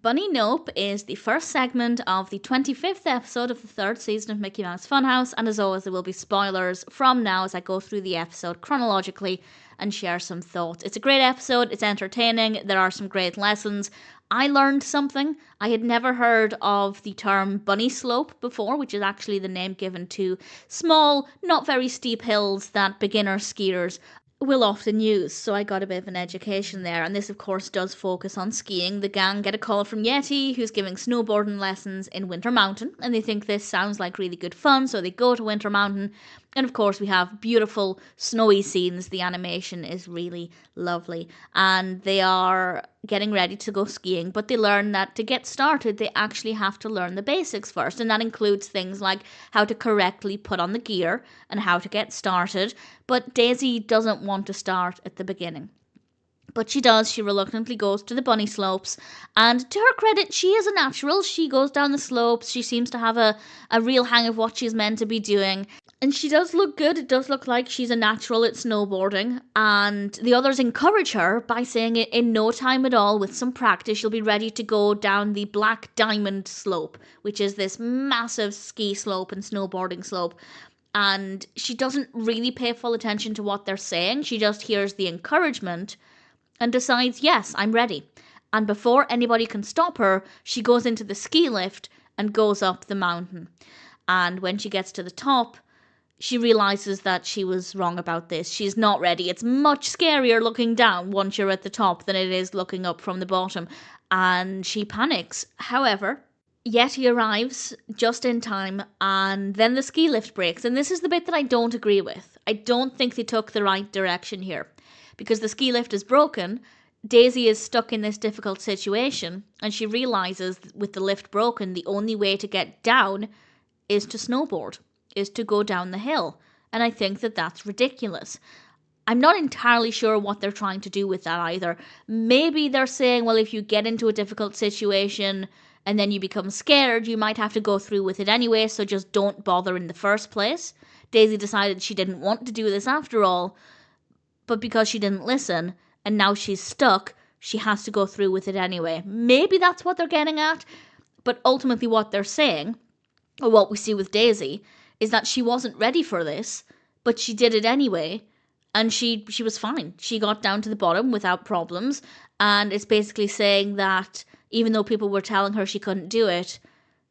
Bunny Nope is the first segment of the 25th episode of the third season of Mickey Mouse Funhouse, and as always there will be spoilers from now as I go through the episode chronologically and share some thoughts. It's a great episode, it's entertaining, there are some great lessons. I learned something. I had never heard of the term bunny slope before, which is actually the name given to small, not very steep hills that beginner skiers will often use, so I got a bit of an education there. And this of course does focus on skiing. The gang get a call from Yeti, who's giving snowboarding lessons in Winter Mountain, and they think this sounds like really good fun, so they go to Winter Mountain. And of course we have beautiful snowy scenes. The animation is really lovely, and they are getting ready to go skiing, but they learn that to get started they actually have to learn the basics first, and that includes things like how to correctly put on the gear and how to get started. But Daisy doesn't want to start at the beginning. But she does. She reluctantly goes to the bunny slopes, and to her credit, she is a natural. She goes down the slopes. She seems to have a real hang of what she's meant to be doing. And she does look good. It does look like she's a natural at snowboarding. And the others encourage her by saying it in no time at all, with some practice, she'll be ready to go down the Black Diamond slope, which is this massive ski slope and snowboarding slope. And she doesn't really pay full attention to what they're saying. She just hears the encouragement and decides, yes, I'm ready. And before anybody can stop her, she goes into the ski lift and goes up the mountain. And when she gets to the top, she realizes that she was wrong about this. She's not ready. It's much scarier looking down once you're at the top than it is looking up from the bottom. And she panics. However, Yeti arrives just in time, and then the ski lift breaks. And this is the bit that I don't agree with. I don't think they took the right direction here. Because the ski lift is broken, Daisy is stuck in this difficult situation, and she realizes that with the lift broken, the only way to get down is to snowboard, is to go down the hill. And I think that that's ridiculous. I'm not entirely sure what they're trying to do with that either. Maybe they're saying, well, if you get into a difficult situation and then you become scared, you might have to go through with it anyway, so just don't bother in the first place. Daisy decided she didn't want to do this after all, but because she didn't listen, and now she's stuck, she has to go through with it anyway. Maybe that's what they're getting at, but ultimately what they're saying, or what we see with Daisy, is that she wasn't ready for this, but she did it anyway, and she was fine. She got down to the bottom without problems, and it's basically saying that even though people were telling her she couldn't do it,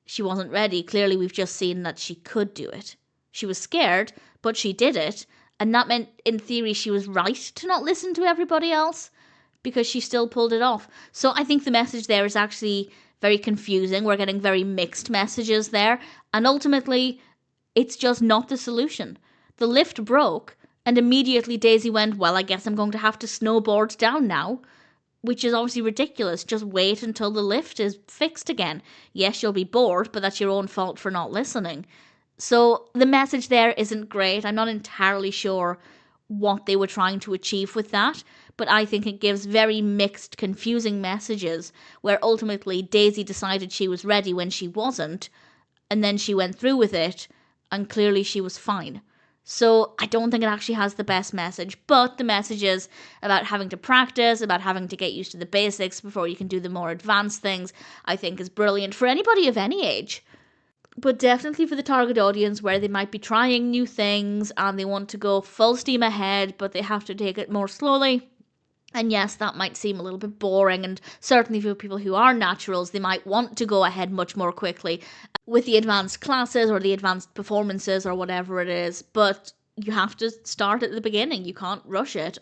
she wasn't ready. Clearly we've just seen that she could do it. She was scared, but she did it. And that meant, in theory, she was right to not listen to everybody else, because she still pulled it off. So I think the message there is actually very confusing. We're getting very mixed messages there. And ultimately, it's just not the solution. The lift broke, and immediately Daisy went, well, I guess I'm going to have to snowboard down now. Which is obviously ridiculous. Just wait until the lift is fixed again. Yes, you'll be bored, but that's your own fault for not listening. So the message there isn't great. I'm not entirely sure what they were trying to achieve with that, but I think it gives very mixed, confusing messages, where ultimately Daisy decided she was ready when she wasn't, and then she went through with it, and clearly she was fine. So I don't think it actually has the best message, but the message is about having to practice, about having to get used to the basics before you can do the more advanced things, I think is brilliant for anybody of any age. But definitely for the target audience where they might be trying new things and they want to go full steam ahead, but they have to take it more slowly. And yes, that might seem a little bit boring, and certainly for people who are naturals, they might want to go ahead much more quickly with the advanced classes or the advanced performances or whatever it is. But you have to start at the beginning. You can't rush it.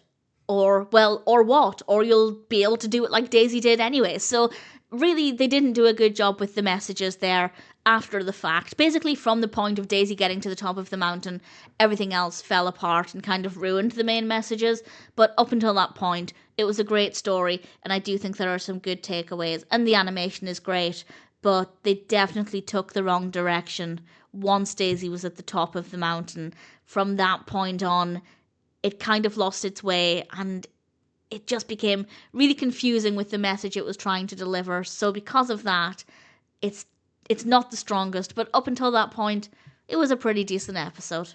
Or you'll be able to do it like Daisy did anyway. So really, they didn't do a good job with the messages there after the fact. Basically, from the point of Daisy getting to the top of the mountain, everything else fell apart and kind of ruined the main messages. But up until that point, it was a great story, and I do think there are some good takeaways, and the animation is great, but they definitely took the wrong direction once Daisy was at the top of the mountain. From that point on, it kind of lost its way, and it just became really confusing with the message it was trying to deliver. So because of that, it's not the strongest, but up until that point, it was a pretty decent episode.